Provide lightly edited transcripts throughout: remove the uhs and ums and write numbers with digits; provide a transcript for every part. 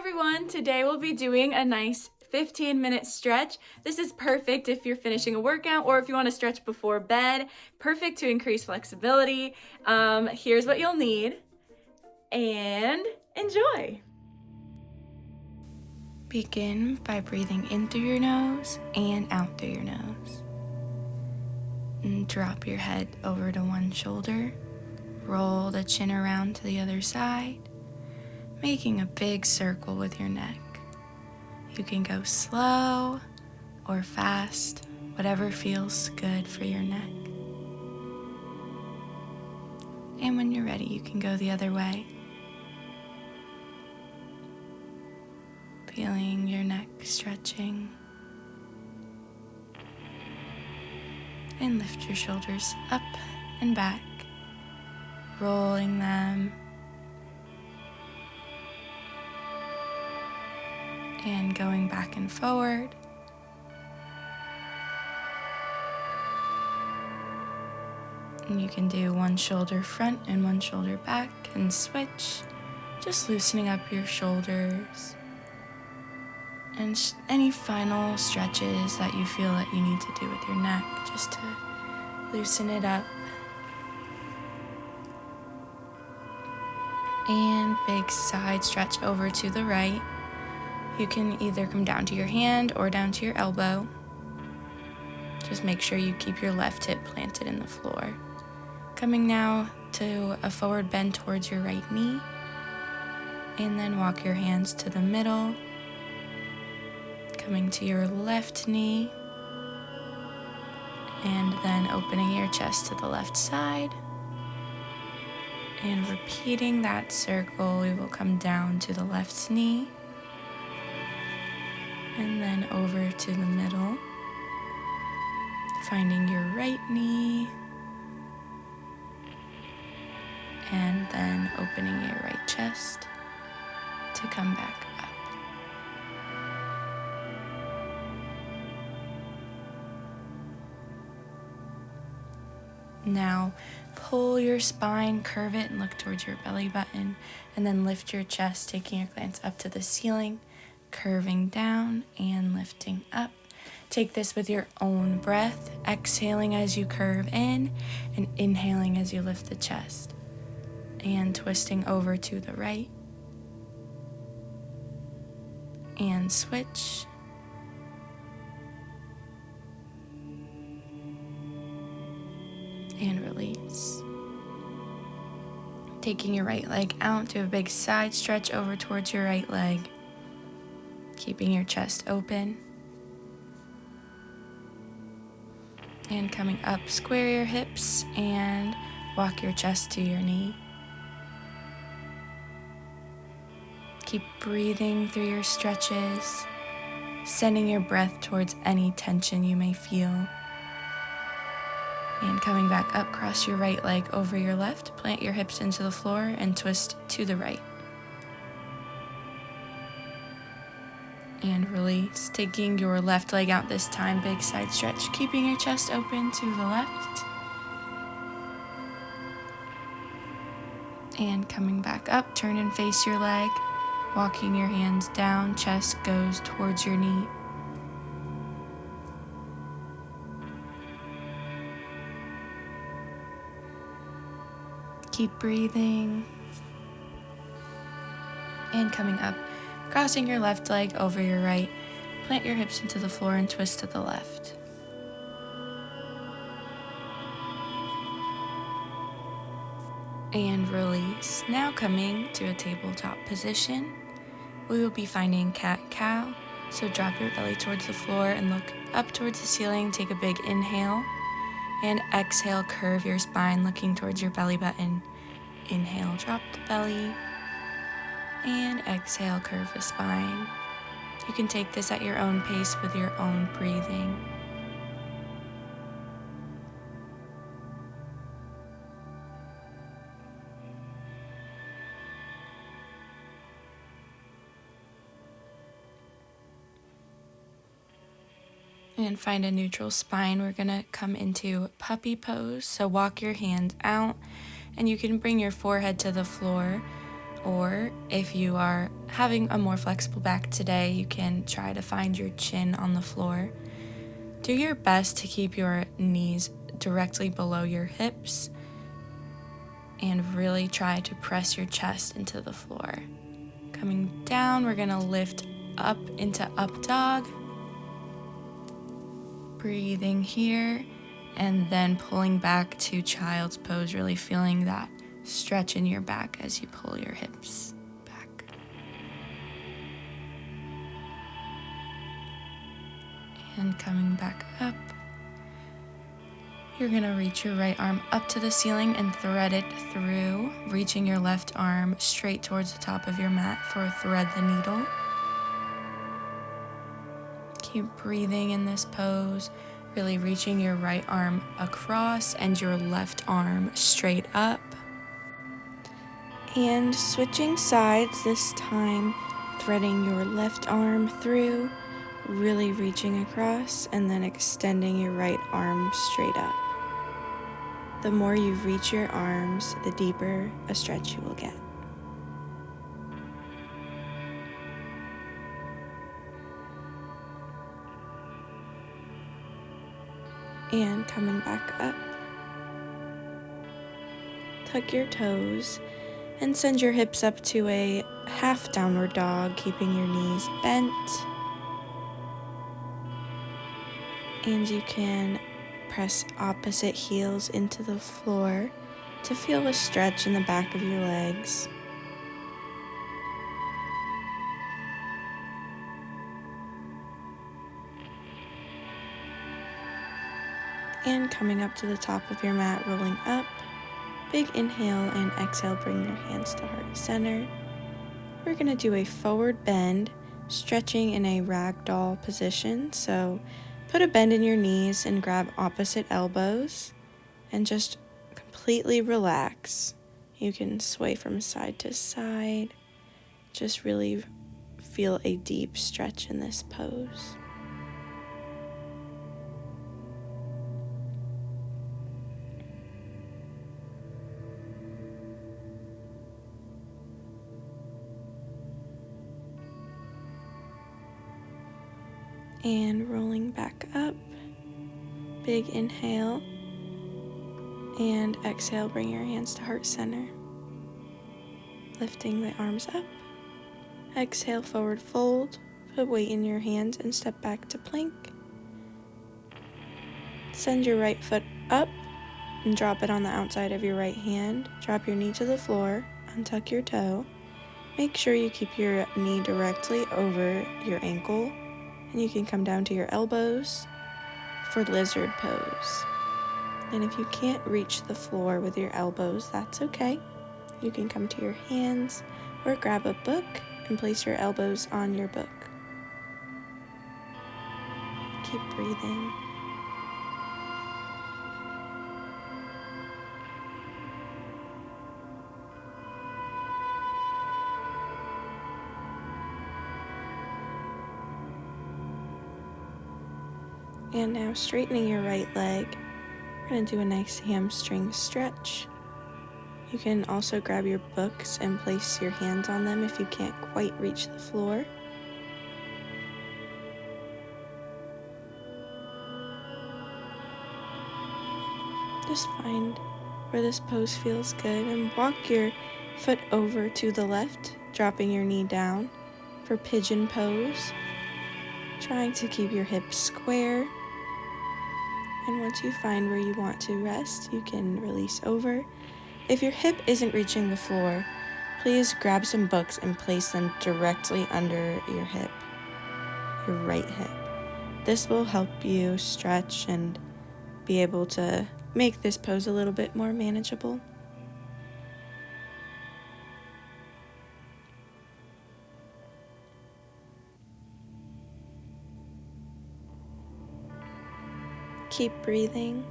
everyone! Today we'll be doing a nice 15-minute stretch. This is perfect if you're finishing a workout or if you want to stretch before bed. Perfect to increase flexibility. Here's what you'll need, and enjoy! Begin by breathing in through your nose and out through your nose. And drop your head over to one shoulder. Roll the chin around to the other side, making a big circle with your neck. You can go slow or fast, whatever feels good for your neck. And when you're ready, you can go the other way. Feeling your neck stretching. And lift your shoulders up and back, rolling them. And going back and forward. And you can do one shoulder front and one shoulder back and switch, just loosening up your shoulders. And any final stretches that you feel that you need to do with your neck, just to loosen it up. And big side stretch over to the right. You can either come down to your hand or down to your elbow. Just make sure you keep your left hip planted in the floor. Coming now to a forward bend towards your right knee. And then walk your hands to the middle. Coming to your left knee. And then opening your chest to the left side. And repeating that circle, we will come down to the left knee. And then over to the middle, finding your right knee, and then opening your right chest to come back up. Now, pull your spine, curve it, and look towards your belly button, and then lift your chest, taking your glance up to the ceiling. Curving down and lifting up. Take this with your own breath, exhaling as you curve in and inhaling as you lift the chest. And twisting over to the right. And switch. And release. Taking your right leg out, do a big side stretch over towards your right leg. Keeping your chest open. And coming up, square your hips and walk your chest to your knee. Keep breathing through your stretches, sending your breath towards any tension you may feel. And coming back up, cross your right leg over your left, plant your hips into the floor and twist to the right. And release, taking your left leg out this time, big side stretch, keeping your chest open to the left. And coming back up, turn and face your leg, walking your hands down, chest goes towards your knee. Keep breathing. And coming up, crossing your left leg over your right, plant your hips into the floor and twist to the left. And release. Now coming to a tabletop position, we will be finding cat-cow. So drop your belly towards the floor and look up towards the ceiling. Take a big inhale and exhale, curve your spine looking towards your belly button. Inhale, drop the belly. And exhale, curve the spine. You can take this at your own pace with your own breathing. And find a neutral spine. We're gonna come into puppy pose. So walk your hands out and you can bring your forehead to the floor. Or if you are having a more flexible back today, you can try to find your chin on the floor. Do your best to keep your knees directly below your hips and really try to press your chest into the floor. Coming down, we're gonna lift up into up dog. Breathing here and then pulling back to child's pose, really feeling that stretch in your back as you pull your hips back. And coming back up, you're gonna reach your right arm up to the ceiling and thread it through, reaching your left arm straight towards the top of your mat for thread the needle. Keep breathing in this pose, really reaching your right arm across and your left arm straight up. And switching sides this time, threading your left arm through, really reaching across and then extending your right arm straight up. The more you reach your arms, the deeper a stretch you will get. And coming back up, tuck your toes and send your hips up to a half downward dog, keeping your knees bent. And you can press opposite heels into the floor to feel a stretch in the back of your legs. And coming up to the top of your mat, rolling up. Big inhale and exhale, bring your hands to heart center. We're going to do a forward bend, stretching in a ragdoll position. So put a bend in your knees and grab opposite elbows and just completely relax. You can sway from side to side. Just really feel a deep stretch in this pose. And rolling back up, big inhale, and exhale, bring your hands to heart center. Lifting the arms up, exhale, forward fold, put weight in your hands and step back to plank. Send your right foot up and drop it on the outside of your right hand. Drop your knee to the floor, untuck your toe. Make sure you keep your knee directly over your ankle. And you can come down to your elbows for lizard pose. And if you can't reach the floor with your elbows, that's okay. You can come to your hands or grab a book and place your elbows on your book. Keep breathing. And now straightening your right leg, we're going to do a nice hamstring stretch. You can also grab your books and place your hands on them if you can't quite reach the floor. Just find where this pose feels good and walk your foot over to the left, dropping your knee down for pigeon pose. Trying to keep your hips square. And once you find where you want to rest, you can release over. If your hip isn't reaching the floor, please grab some books and place them directly under your hip, your right hip. This will help you stretch and be able to make this pose a little bit more manageable. Keep breathing.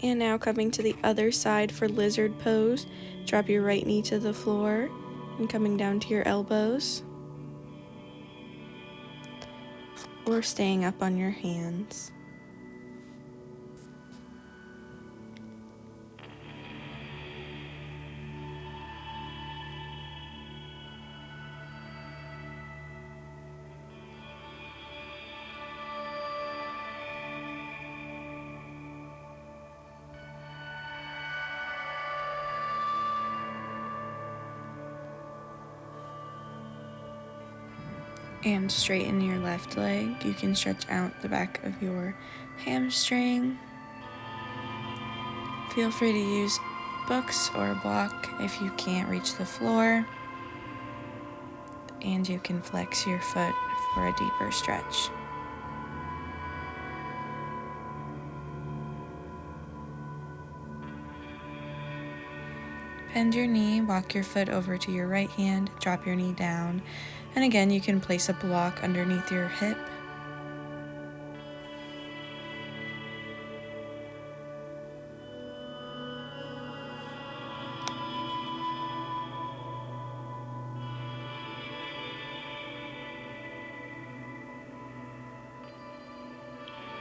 And now coming to the other side for lizard pose, drop your right knee to the floor and coming down to your elbows. or staying up on your hands. And straighten your left leg. You can stretch out the back of your hamstring. Feel free to use books or a block if you can't reach the floor. And you can flex your foot for a deeper stretch. Bend your knee, walk your foot over to your right hand, drop your knee down, and again you can place a block underneath your hip.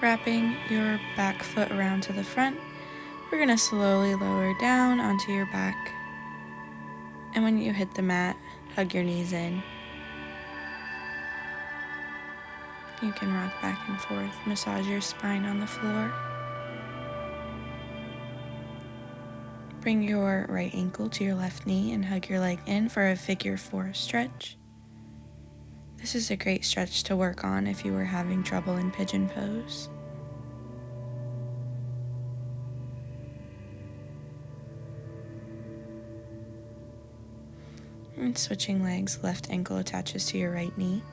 Wrapping your back foot around to the front, we're going to slowly lower down onto your back. And when you hit the mat, hug your knees in. You can rock back and forth, massage your spine on the floor. Bring your right ankle to your left knee and hug your leg in for a figure 4 stretch. This is a great stretch to work on if you were having trouble in pigeon pose. And switching legs, left ankle attaches to your right knee.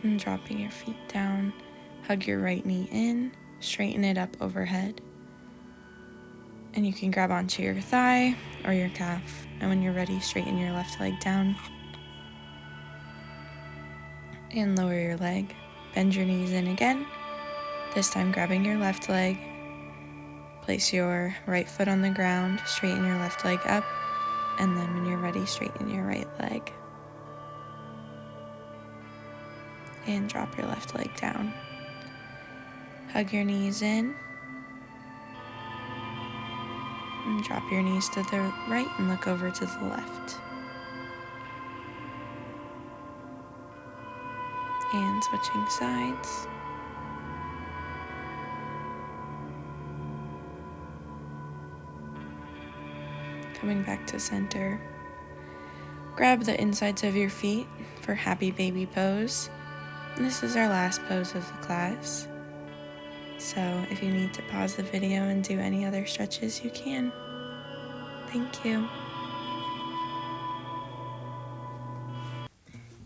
And dropping your feet down, hug your right knee in, straighten it up overhead. And you can grab onto your thigh or your calf. And when you're ready, straighten your left leg down. And lower your leg. Bend your knees in again. This time grabbing your left leg. Place your right foot on the ground, straighten your left leg up. And then when you're ready, straighten your right leg. And drop your left leg down. Hug your knees in. And drop your knees to the right and look over to the left. And switching sides. Coming back to center. Grab the insides of your feet for happy baby pose. And this is our last pose of the class. So if you need to pause the video and do any other stretches, you can. Thank you.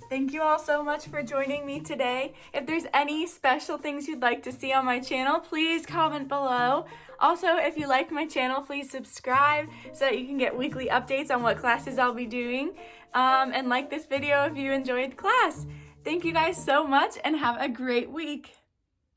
Thank you all so much for joining me today. If there's any special things you'd like to see on my channel, please comment below. Also, if you like my channel, please subscribe so that you can get weekly updates on what classes I'll be doing. And like this video if you enjoyed class. Thank you guys so much and have a great week.